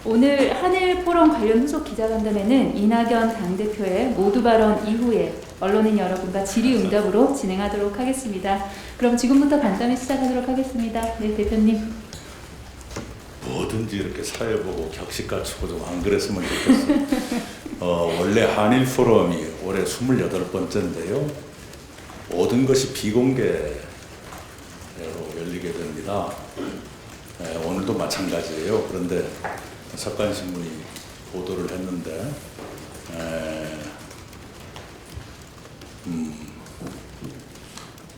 오늘 한일 포럼 관련 후속 기자간담회는 이낙연 당대표의 모두 발언 이후에 언론인 여러분과 질의응답으로 진행하도록 하겠습니다. 그럼 지금부터 간담회 시작하도록 하겠습니다. 네, 대표님. 뭐든지 이렇게 사회 보고 격식 갖추고 좀 안 그랬으면 좋겠어요. 원래 한일 포럼이 올해 28번째인데요. 모든 것이 비공개로 열리게 됩니다. 오늘도 마찬가지예요. 그런데 석간신문이 보도를 했는데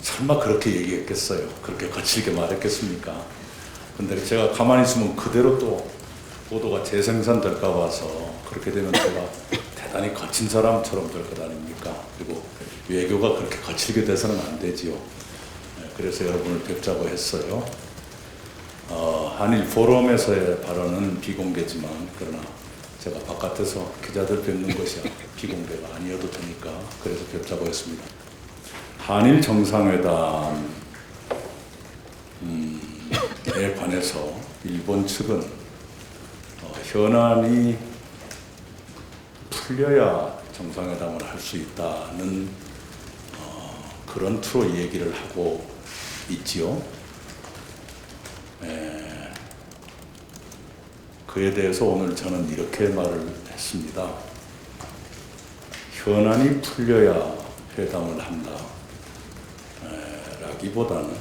설마 그렇게 얘기했겠어요? 그렇게 거칠게 말했겠습니까? 근데 제가 가만히 있으면 그대로 또 보도가 재생산될까 봐서 그렇게 되면 제가 대단히 거친 사람처럼 될 것 아닙니까? 그리고 외교가 그렇게 거칠게 돼서는 안 되지요. 그래서 여러분을 뵙자고 했어요. 한일 포럼에서의 발언은 비공개지만 그러나 제가 바깥에서 기자들 뵙는 것이 비공개가 아니어도 되니까 그래서 뵙자고 했습니다. 한일 정상회담에 관해서 일본 측은 현안이 풀려야 정상회담을 할 수 있다는 그런 투로 얘기를 하고 있지요. 그에 대해서 오늘 저는 이렇게 말을 했습니다. 현안이 풀려야 회담을 한다 라기보다는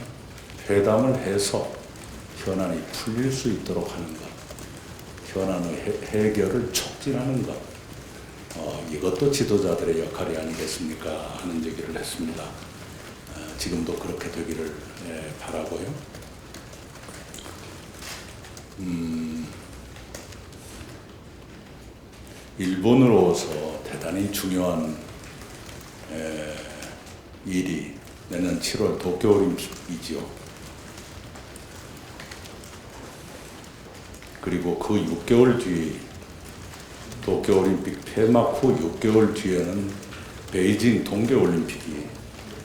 회담을 해서 현안이 풀릴 수 있도록 하는 것, 현안의 해결을 촉진하는 것, 이것도 지도자들의 역할이 아니겠습니까 하는 얘기를 했습니다. 지금도 그렇게 되기를 바라고요. 일본으로서 대단히 중요한 일이 내년 7월 도쿄올림픽이지요. 그리고 그 6개월 뒤 도쿄올림픽 폐막 후 6개월 뒤에는 베이징 동계올림픽이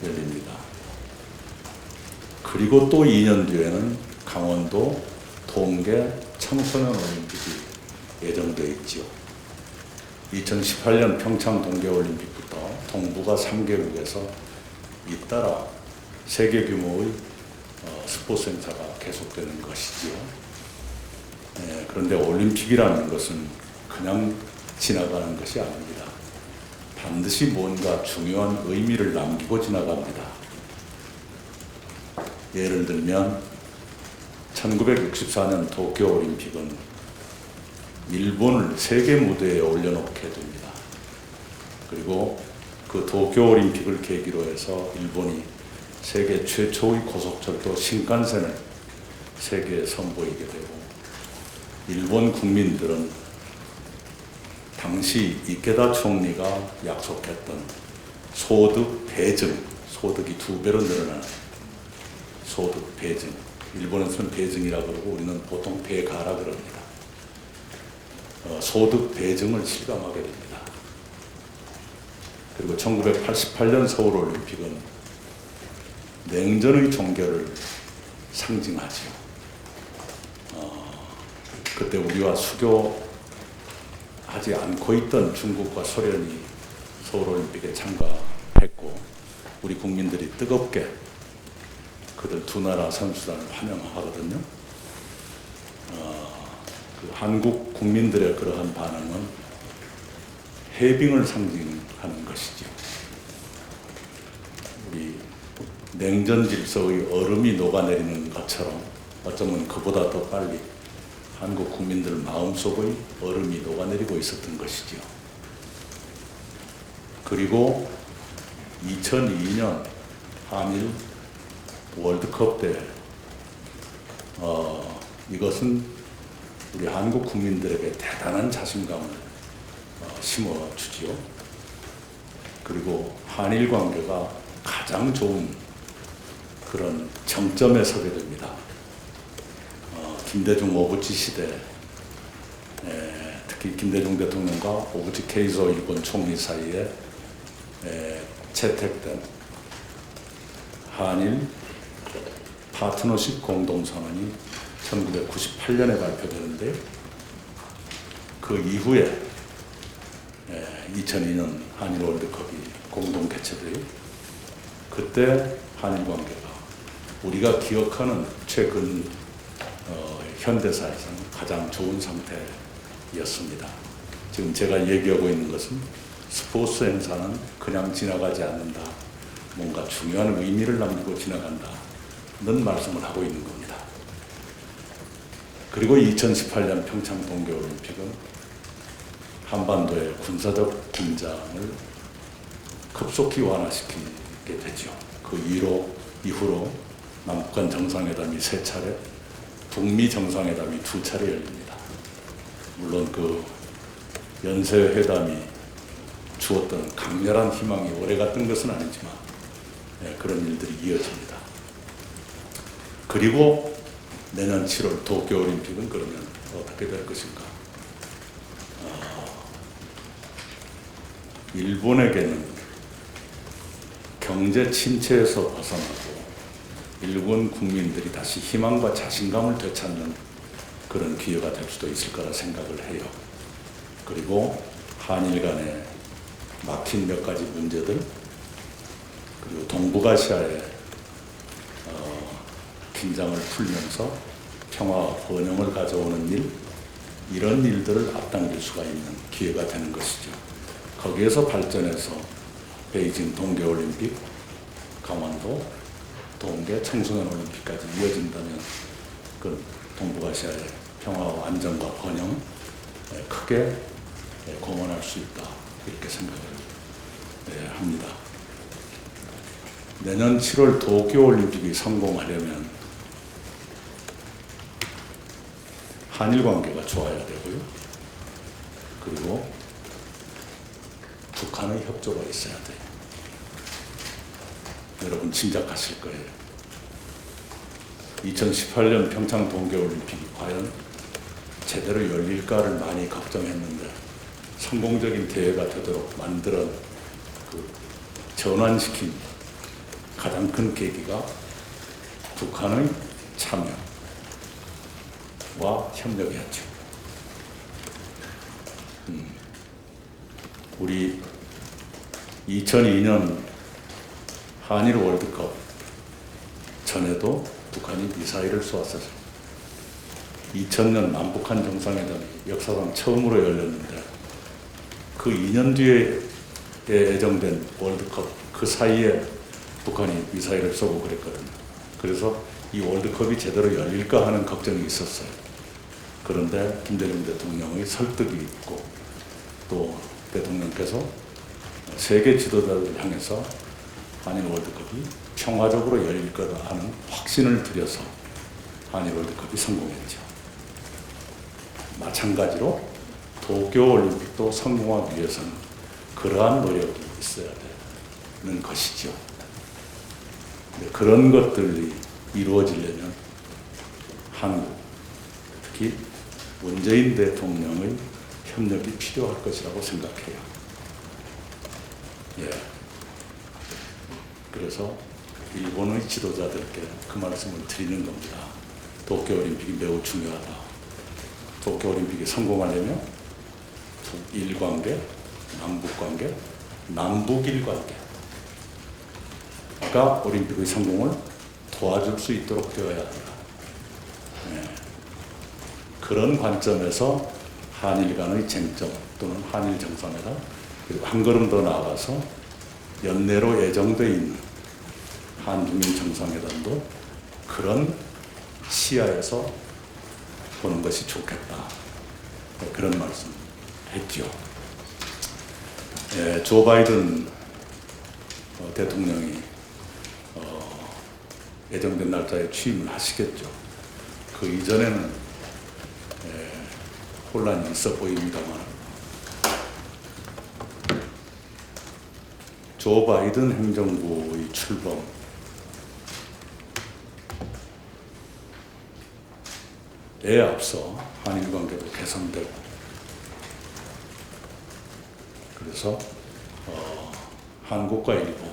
열립니다. 그리고 또 2년 뒤에는 강원도 동계 청소년 올림픽이 예정되어 있지요. 2018년 평창 동계올림픽부터 동북아 3개국에서 잇따라 세계 규모의 스포츠 행사가 계속되는 것이지요. 그런데 올림픽이라는 것은 그냥 지나가는 것이 아닙니다. 반드시 뭔가 중요한 의미를 남기고 지나갑니다. 예를 들면 1964년 도쿄올림픽은 일본을 세계 무대에 올려놓게 됩니다. 그리고 그 도쿄올림픽을 계기로 해서 일본이 세계 최초의 고속철도 신칸센을 세계에 선보이게 되고 일본 국민들은 당시 이케다 총리가 약속했던 소득 배증, 소득이 2배로 늘어나는 소득 배증, 일본에서는 배증이라고 그러고 우리는 보통 배가라 그럽니다. 소득 배증을 실감하게 됩니다. 그리고 1988년 서울올림픽은 냉전의 종결을 상징하죠. 그때 우리와 수교하지 않고 있던 중국과 소련이 서울올림픽에 참가했고 우리 국민들이 뜨겁게 그들 두 나라 선수단을 환영하거든요. 그 한국 국민들의 그러한 반응은 해빙을 상징하는 것이죠. 우리 냉전 질서의 얼음이 녹아내리는 것처럼 어쩌면 그보다 더 빨리 한국 국민들 마음속의 얼음이 녹아내리고 있었던 것이죠. 그리고 2002년 한일 월드컵 때 이것은 우리 한국 국민들에게 대단한 자신감을 심어주지요. 그리고 한일 관계가 가장 좋은 그런 정점에 서게 됩니다. 김대중 오부치 시대, 특히 김대중 대통령과 오부치 케이조 일본 총리 사이에 채택된 한일 파트너십 공동선언이 1998년에 발표되는데 그 이후에 2002년 한일 월드컵이 공동 개최돼요. 그때 한일 관계가 우리가 기억하는 최근 현대사에서는 가장 좋은 상태였습니다. 지금 제가 얘기하고 있는 것은 스포츠 행사는 그냥 지나가지 않는다. 뭔가 중요한 의미를 남기고 지나간다는 말씀을 하고 있는 겁니다. 그리고 2018년 평창 동계올림픽은 한반도의 군사적 긴장을 급속히 완화시키게 되죠. 그 이후로 남북한 정상회담이 3차례, 북미 정상회담이 2차례 열립니다. 물론 그 연쇄회담이 주었던 강렬한 희망이 오래갔던 것은 아니지만 그런 일들이 이어집니다. 그리고 내년 7월 도쿄올림픽은 그러면 어떻게 될 것인가? 일본에게는 경제 침체에서 벗어나고 일본 국민들이 다시 희망과 자신감을 되찾는 그런 기회가 될 수도 있을 거라 생각을 해요. 그리고 한일 간에 막힌 몇 가지 문제들, 그리고 동북아시아의 긴장을 풀면서 평화와 번영을 가져오는 이런 일들을 앞당길 수가 있는 기회가 되는 것이죠. 거기에서 발전해서 베이징 동계올림픽, 강원도 동계 청소년 올림픽까지 이어진다면 그 동북아시아의 평화와 안정과 번영 크게 공헌할 수 있다, 이렇게 생각을 합니다. 내년 7월 도쿄올림픽이 성공하려면 한일 관계가 좋아야 되고요. 그리고 북한의 협조가 있어야 돼요. 여러분 짐작하실 거예요. 2018년 평창 동계올림픽이 과연 제대로 열릴까를 많이 걱정했는데 성공적인 대회가 되도록 만들어 전환시킨 가장 큰 계기가 북한의 참여와 협력이었죠. 우리 2002년 한일 월드컵 전에도 북한이 미사일을 쏘았어요. 2000년 남북한 정상회담이 역사상 처음으로 열렸는데 그 2년 뒤에 예정된 월드컵 그 사이에 북한이 미사일을 쏘고 그랬거든요. 그래서 이 월드컵이 제대로 열릴까 하는 걱정이 있었어요. 그런데 김대중 대통령의 설득이 있고 또 대통령께서 세계 지도자들을 향해서 한일 월드컵이 평화적으로 열릴 거다 하는 확신을 드려서 한일 월드컵이 성공했죠. 마찬가지로 도쿄올림픽도 성공하기 위해서는 그러한 노력이 있어야 되는 것이죠. 그런 것들이 이루어지려면 한국, 특히 문재인 대통령의 협력이 필요할 것이라고 생각해요. 그래서 일본의 지도자들께 그 말씀을 드리는 겁니다. 도쿄올림픽이 매우 중요하다. 도쿄올림픽이 성공하려면 북일 관계, 남북 관계, 남북일 관계가 올림픽의 성공을 도와줄 수 있도록 되어야 한다. 그런 관점에서 한일 간의 쟁점 또는 한일 정상회담, 그리고 한 걸음 더 나아가서 연내로 예정되어 있는 한중일 정상회담도 그런 시야에서 보는 것이 좋겠다. 그런 말씀 했죠. 조 바이든 대통령이 예정된 날짜에 취임을 하시겠죠. 그 이전에는 혼란이 있어 보입니다만 조 바이든 행정부의 출범에 앞서 한일 관계도 개선되고 그래서 한국과 일본,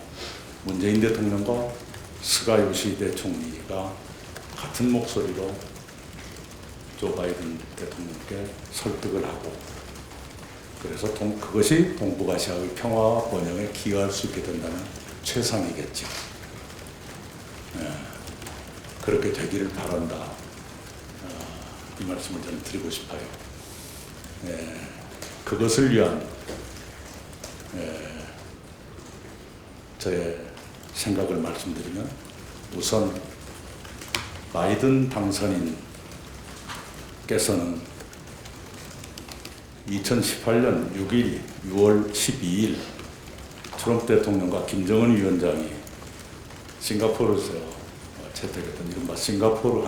문재인 대통령과 스가 요시히데 총리가 같은 목소리로 조 바이든 대통령께 설득을 하고 그래서 그것이 동북아시아의 평화와 번영에 기여할 수 있게 된다면 최상이겠죠. 그렇게 되기를 바란다. 이 말씀을 저는 드리고 싶어요. 그것을 위한 저의 생각을 말씀드리면, 우선 바이든 당선인께서는 2018년 6월 12일 트럼프 대통령과 김정은 위원장이 싱가포르에서 채택했던 이른바 싱가포르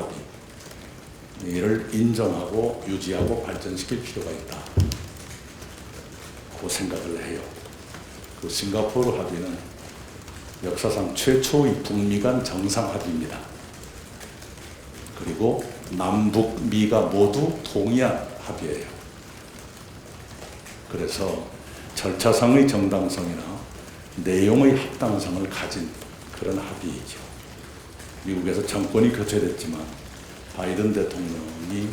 합의를 인정하고 유지하고 발전시킬 필요가 있다. 그 생각을 해요. 그 싱가포르 합의는 역사상 최초의 북미 간 정상 합의입니다. 그리고 남북미가 모두 동의한 합의예요. 그래서 절차상의 정당성이나 내용의 합당성을 가진 그런 합의이죠. 미국에서 정권이 교체됐지만 바이든 대통령이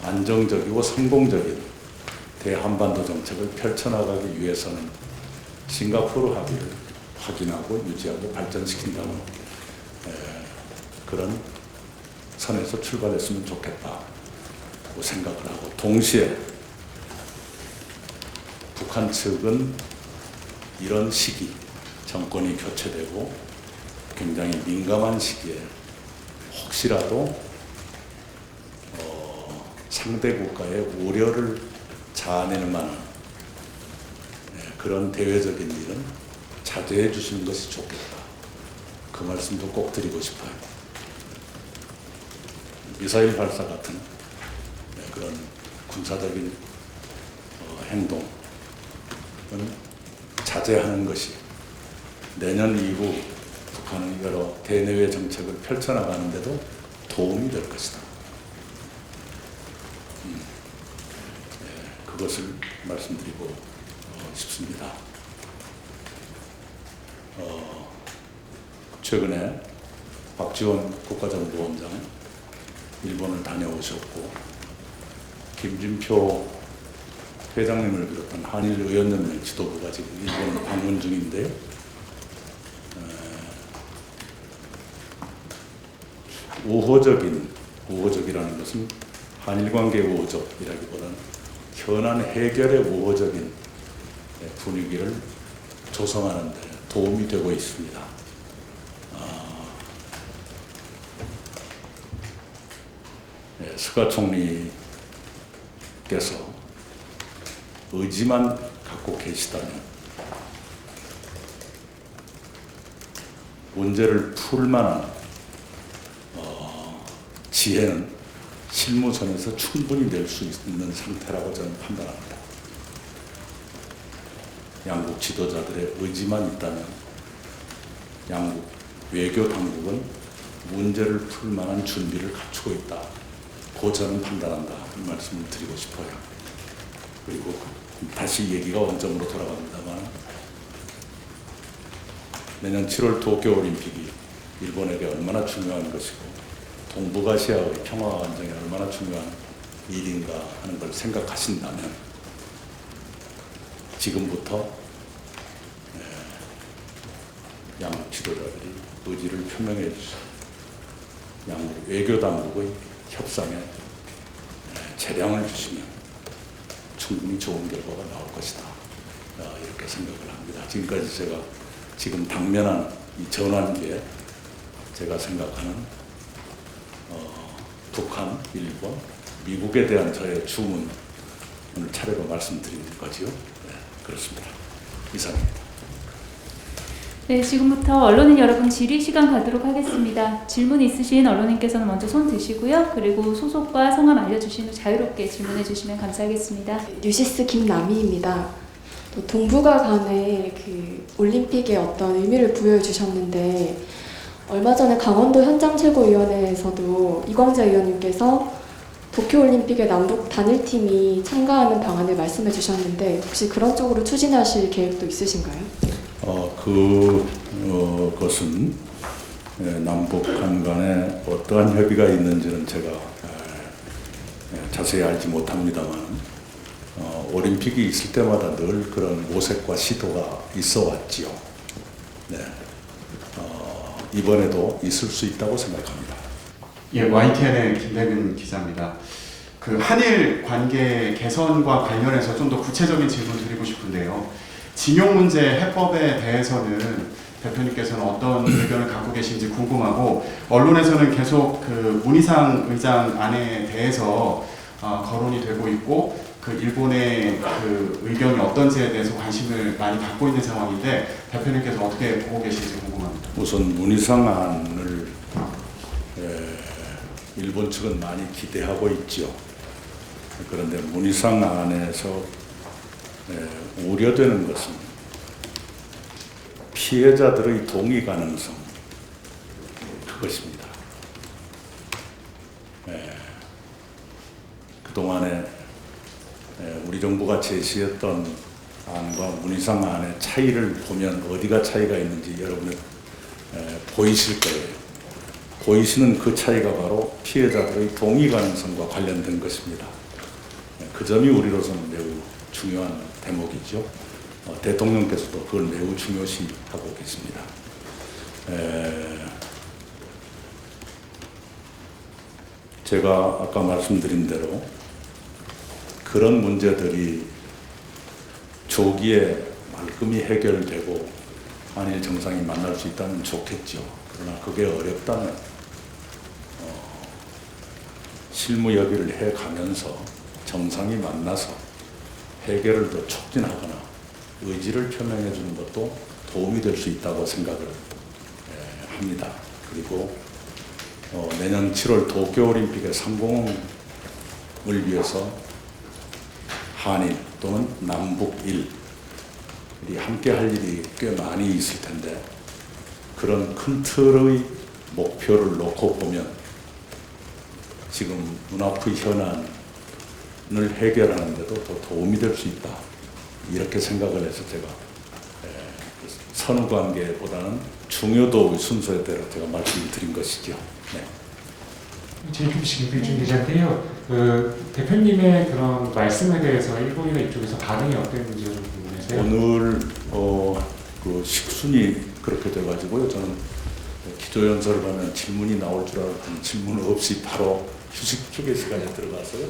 안정적이고 성공적인 대한반도 정책을 펼쳐나가기 위해서는 싱가포르 합의를 확인하고 유지하고 발전시킨다는 그런 선에서 출발했으면 좋겠다고 생각을 하고, 동시에 북한 측은 이런 시기, 정권이 교체되고 굉장히 민감한 시기에 혹시라도 상대 국가의 우려를 자아내는 만한 그런 대외적인 일은 자제해 주시는 것이 좋겠다. 그 말씀도 꼭 드리고 싶어요. 미사일 발사 같은 그런 군사적인 행동은 자제하는 것이 내년 이후 북한의 여러 대내외 정책을 펼쳐나가는 데도 도움이 될 것이다. 그것을 말씀드리고 싶습니다. 최근에 박지원 국가정보원장 일본을 다녀오셨고, 김진표 회장님을 비롯한 한일 의원연맹 지도부가 지금 일본 방문 중인데요. 우호적이라는 것은 한일 관계 우호적이라기보다는 현안 해결의 우호적인 분위기를 조성하는 데 도움이 되고 있습니다. 스가 총리께서 의지만 갖고 계시다면 문제를 풀 만한 지혜는 실무선에서 충분히 낼 수 있는 상태라고 저는 판단합니다. 양국 지도자들의 의지만 있다면 양국 외교 당국은 문제를 풀 만한 준비를 갖추고 있다. 고 저는 판단한다. 이 말씀을 드리고 싶어요. 그리고 다시 얘기가 원점으로 돌아갑니다만, 내년 7월 도쿄올림픽이 일본에게 얼마나 중요한 것이고 동북아시아의 평화와 안정이 얼마나 중요한 일인가 하는 걸 생각하신다면 지금부터 양국 지도자들이 의지를 표명해 주시고 양국 외교당국의 협상에 재량을 주시면 충분히 좋은 결과가 나올 것이다. 이렇게 생각을 합니다. 지금까지 제가 지금 당면한 이 전환기에 제가 생각하는 북한, 일본, 미국에 대한 저의 주문을 차례로 말씀드리는 거지요. 그렇습니다. 이상입니다. 네, 지금부터 언론인 여러분 질의 시간 가도록 하겠습니다. 질문 있으신 언론인께서는 먼저 손 드시고요. 그리고 소속과 성함 알려주신 후 자유롭게 질문해 주시면 감사하겠습니다. 뉴시스 김남희입니다. 또 동북아 간의 그 올림픽에 어떤 의미를 부여해 주셨는데, 얼마 전에 강원도 현장 최고위원회에서도 이광재 의원님께서 도쿄올림픽에 남북 단일팀이 참가하는 방안을 말씀해 주셨는데, 혹시 그런 쪽으로 추진하실 계획도 있으신가요? 그것은 남북한 간에 어떠한 협의가 있는지는 제가 자세히 알지 못합니다만, 올림픽이 있을 때마다 늘 그런 모색과 시도가 있어 왔지요. 네. 이번에도 있을 수 있다고 생각합니다. 예, YTN의 김대근 기자입니다. 그 한일 관계 개선과 관련해서 좀 더 구체적인 질문 드리고 싶은데요. 징용 문제 해법에 대해서는 대표님께서는 어떤 의견을 갖고 계신지 궁금하고, 언론에서는 계속 그 문희상 의장 안에 대해서 거론이 되고 있고, 그 일본의 그 의견이 어떤지에 대해서 관심을 많이 갖고 있는 상황인데 대표님께서 어떻게 보고 계신지 궁금합니다. 우선 문희상 안을 일본 측은 많이 기대하고 있죠. 그런데 문희상 안에서 우려되는 것은 피해자들의 동의 가능성, 그것입니다. 그동안에 우리 정부가 제시했던 안과 문희상 안의 차이를 보면 어디가 차이가 있는지 여러분은 보이실 거예요. 보이시는 그 차이가 바로 피해자들의 동의 가능성과 관련된 것입니다. 그 점이 우리로서는 매우 중요한 대목이죠. 대통령께서도 그걸 매우 중요시하고 계십니다. 제가 아까 말씀드린 대로 그런 문제들이 조기에 말끔히 해결되고 한일 정상이 만날 수 있다면 좋겠죠. 그러나 그게 어렵다면 실무 협의를 해가면서 정상이 만나서 해결을 더 촉진하거나 의지를 표명해 주는 것도 도움이 될 수 있다고 생각을 합니다. 그리고 내년 7월 도쿄올림픽의 성공을 위해서 한일 또는 남북일이 함께 할 일이 꽤 많이 있을 텐데, 그런 큰 틀의 목표를 놓고 보면 지금 눈앞의 현안을 해결하는 데도 더 도움이 될 수 있다, 이렇게 생각을 해서 제가 선후관계보다는 중요도의 순서에 따라 제가 말씀을 드린 것이죠. 네. JTBC 김필준 기자인데요. 대표님의 그런 말씀에 대해서 일본이나 이쪽에서 반응이 어땠는지 좀 궁금해서요. 오늘 그 식순이 그렇게 돼가지고요. 저는 기조연설을 하면 질문이 나올 줄 알았더니 질문 없이 바로 휴식 휴게 시간에 들어가서요.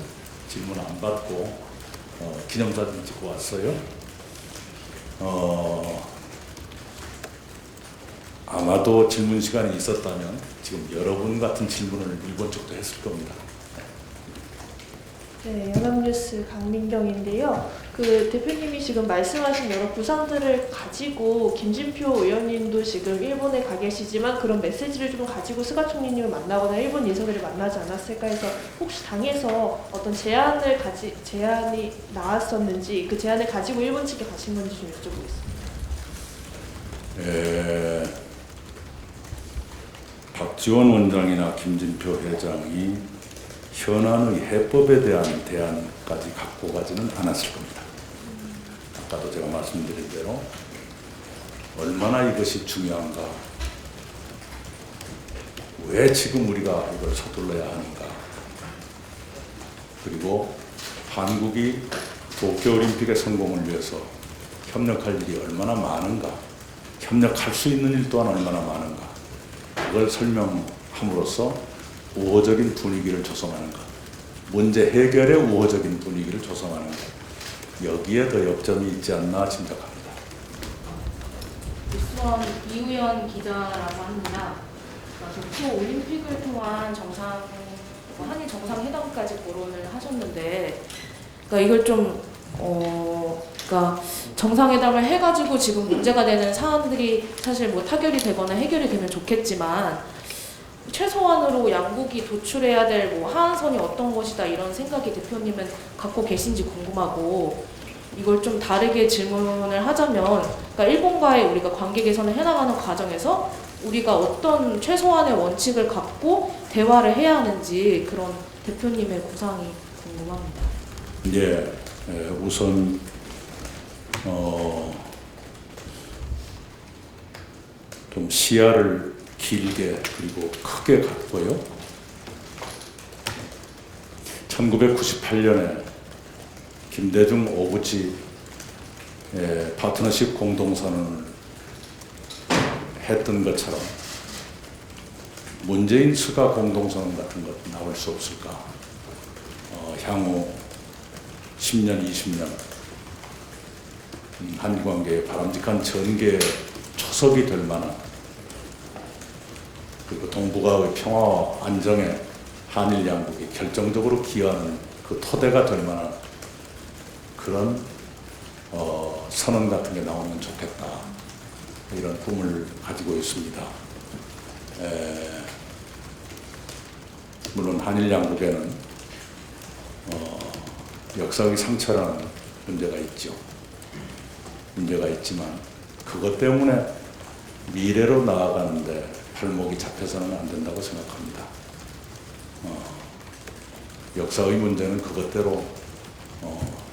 질문 안 받고 기념사진 찍고 왔어요. 아마도 질문 시간이 있었다면 지금 여러분 같은 질문을 일본 쪽도 했을 겁니다. 네, 연합뉴스 강민경인데요. 그 대표님이 지금 말씀하신 여러 구상들을 가지고 김진표 의원님도 지금 일본에 가 계시지만 그런 메시지를 좀 가지고 스가 총리님을 만나거나 일본 예선을 만나지 않았을까 해서, 혹시 당에서 어떤 제안이 나왔었는지 그 제안을 가지고 일본 측에 가신 건지 좀 여쭤보겠습니다. 박지원 원장이나 김진표 회장이 현안의 해법에 대한 대안까지 갖고 가지는 않았을 겁니다. 아까도 제가 말씀드린 대로 얼마나 이것이 중요한가, 왜 지금 우리가 이걸 서둘러야 하는가, 그리고 한국이 도쿄올림픽의 성공을 위해서 협력할 일이 얼마나 많은가, 협력할 수 있는 일 또한 얼마나 많은가, 그걸 설명함으로써 우호적인 분위기를 조성하는 것, 문제 해결의 우호적인 분위기를 조성하는 것, 여기에 더 역점이 있지 않나 짐작합니다. 뉴스원 이우연 기자라고 합니다. 도쿄 올림픽을 통한 한일 정상회담까지 거론을 하셨는데, 그러니까 이걸 좀 그러니까 정상회담을 해가지고 지금 문제가 되는 사안들이 사실 뭐 타결이 되거나 해결이 되면 좋겠지만, 최소한으로 양국이 도출해야 될 뭐 하한선이 어떤 것이다, 이런 생각이 대표님은 갖고 계신지 궁금하고, 이걸 좀 다르게 질문을 하자면, 그러니까 일본과의 우리가 관계 개선을 해나가는 과정에서 우리가 어떤 최소한의 원칙을 갖고 대화를 해야 하는지, 그런 대표님의 구상이 궁금합니다. 예, 우선 좀 시야를 길게 그리고 크게 갖고요. 1998년에 김대중 오부치 파트너십 공동선언을 했던 것처럼 문재인 스가 공동선언 같은 것 나올 수 없을까? 향후 10년, 20년 한일관계의 바람직한 전개의 초석이 될 만한, 그리고 동북아의 평화와 안정에 한일 양국이 결정적으로 기여하는 그 토대가 될 만한 그런 선언 같은 게 나오면 좋겠다, 이런 꿈을 가지고 있습니다. 물론 한일 양국에는 역사의 상처라는 문제가 있죠. 문제가 있지만 그것 때문에 미래로 나아가는데 발목이 잡혀서는 안 된다고 생각합니다. 역사의 문제는 그것대로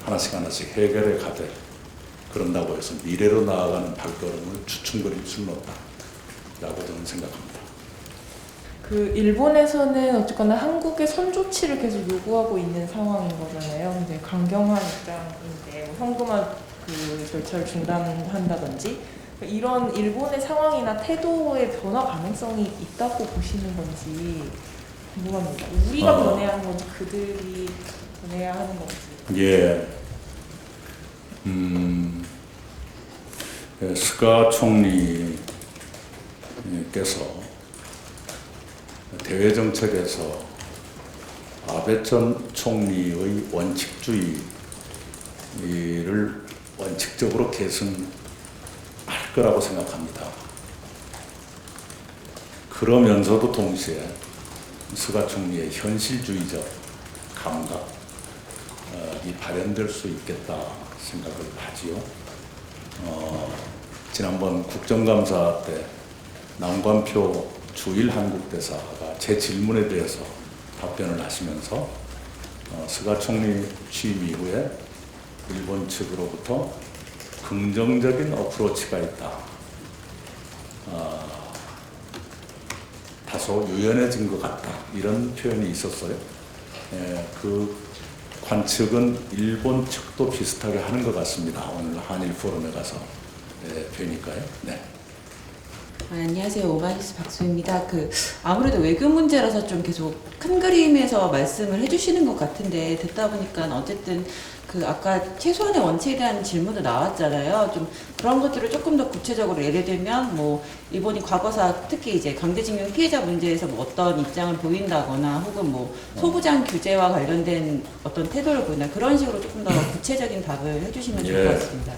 하나씩 하나씩 해결해 가되, 그런다고 해서 미래로 나아가는 발걸음을 주춤거릴 수는 없다라고 저는 생각합니다. 그 일본에서는 어쨌거나 한국의 선조치를 계속 요구하고 있는 상황인 거잖아요. 이제 강경한 입장인데 뭐 현금화 그 절차를 중단한다든지, 이런 일본의 상황이나 태도의 변화 가능성이 있다고 보시는 건지 궁금합니다. 우리가 변해야 하는 건지 그들이 변해야 하는 건지. 예. 스가 총리께서 대외 정책에서 아베 전 총리의 원칙주의를 원칙적으로 계승할 거라고 생각합니다. 그러면서도 동시에 스가 총리의 현실주의적 감각이 발현될 수 있겠다 생각을 하지요. 지난번 국정감사 때 남관표 주일 한국대사가 제 질문에 대해서 답변을 하시면서 스가 총리 취임 이후에 일본 측으로부터 긍정적인 어프로치가 있다, 다소 유연해진 것 같다, 이런 표현이 있었어요. 그 관측은 일본 측도 비슷하게 하는 것 같습니다. 오늘 한일 포럼에 가서 뵈니까요. 네. 안녕하세요. 오마이뉴스 박수입니다. 아무래도 외교 문제라서 좀 계속 큰 그림에서 말씀을 해주시는 것 같은데, 듣다 보니까 어쨌든 아까 최소한의 원칙에 대한 질문도 나왔잖아요. 좀 그런 것들을 조금 더 구체적으로 예를 들면 뭐 일본이 과거사 특히 이제 강제징용 피해자 문제에서 뭐 어떤 입장을 보인다거나 혹은 뭐 소부장 규제와 관련된 어떤 태도를 보인다, 그런 식으로 조금 더 구체적인 답을 해주시면 좋을 것 같습니다.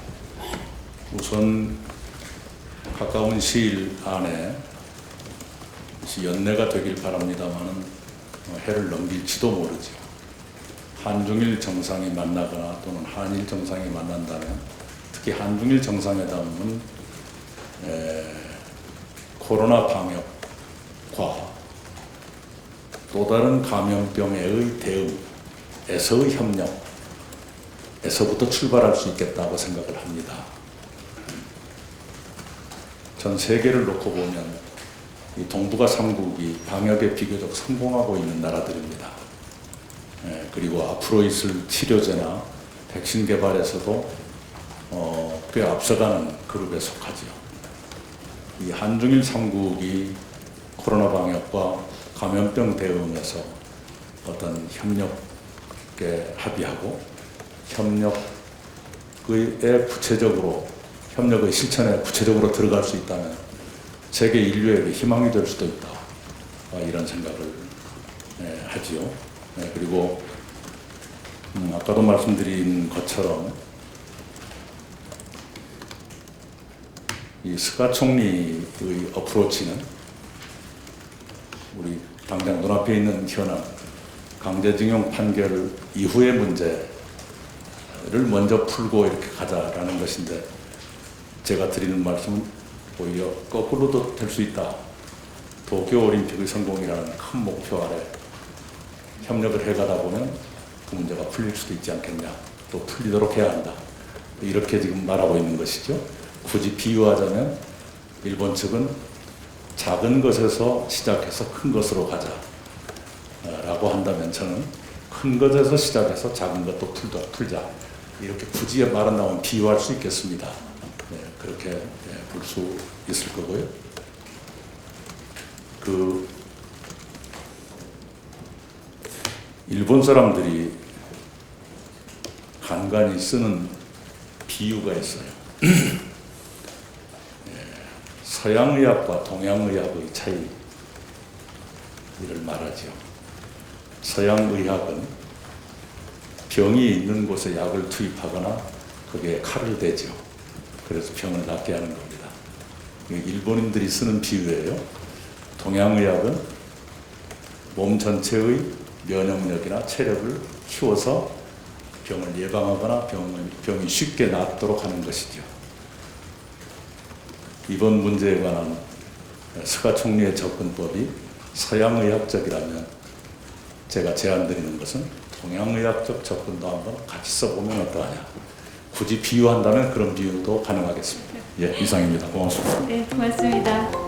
우선 가까운 시일 안에 연내가 되길 바랍니다만은 해를 넘길지도 모르죠. 한중일 정상이 만나거나 또는 한일 정상이 만난다면, 특히 한중일 정상회담은 코로나 방역과 또 다른 감염병의 대응에서의 협력에서부터 출발할 수 있겠다고 생각을 합니다. 전 세계를 놓고 보면 이 동북아 3국이 방역에 비교적 성공하고 있는 나라들입니다. 그리고 앞으로 있을 치료제나 백신 개발에서도 꽤 앞서가는 그룹에 속하죠. 이 한중일 3국이 코로나 방역과 감염병 대응에서 어떤 협력에 합의하고 협력의 실천에 구체적으로 들어갈 수 있다면 세계 인류에게 희망이 될 수도 있다, 이런 생각을 하지요. 그리고 아까도 말씀드린 것처럼 이 스가 총리의 어프로치는 우리 당장 눈앞에 있는 현안, 강제징용 판결 이후의 문제를 먼저 풀고 이렇게 가자라는 것인데, 제가 드리는 말씀은 오히려 거꾸로도 될 수 있다. 도쿄올림픽의 성공이라는 큰 목표 아래 협력을 해가다 보면 그 문제가 풀릴 수도 있지 않겠냐, 또 풀리도록 해야 한다, 이렇게 지금 말하고 있는 것이죠. 굳이 비유하자면 일본 측은 작은 것에서 시작해서 큰 것으로 가자 라고 한다면, 저는 큰 것에서 시작해서 작은 것도 풀자, 이렇게 굳이 말한다면 비유할 수 있겠습니다. 네, 그렇게 볼 수 있을 거고요. 그 일본 사람들이 간간히 쓰는 비유가 있어요. 서양의학과 동양의학의 차이를 말하죠. 서양의학은 병이 있는 곳에 약을 투입하거나 거기에 칼을 대죠. 그래서 병을 낫게 하는 겁니다. 일본인들이 쓰는 비유예요. 동양의학은 몸 전체의 면역력이나 체력을 키워서 병을 예방하거나 병이 쉽게 낫도록 하는 것이죠. 이번 문제에 관한 스가 총리의 접근법이 서양의학적이라면 제가 제안드리는 것은 동양의학적 접근도 한번 같이 써보면 어떠하냐. 굳이 비유한다면 그런 비유도 가능하겠습니다. 예, 이상입니다. 고맙습니다. 네, 고맙습니다.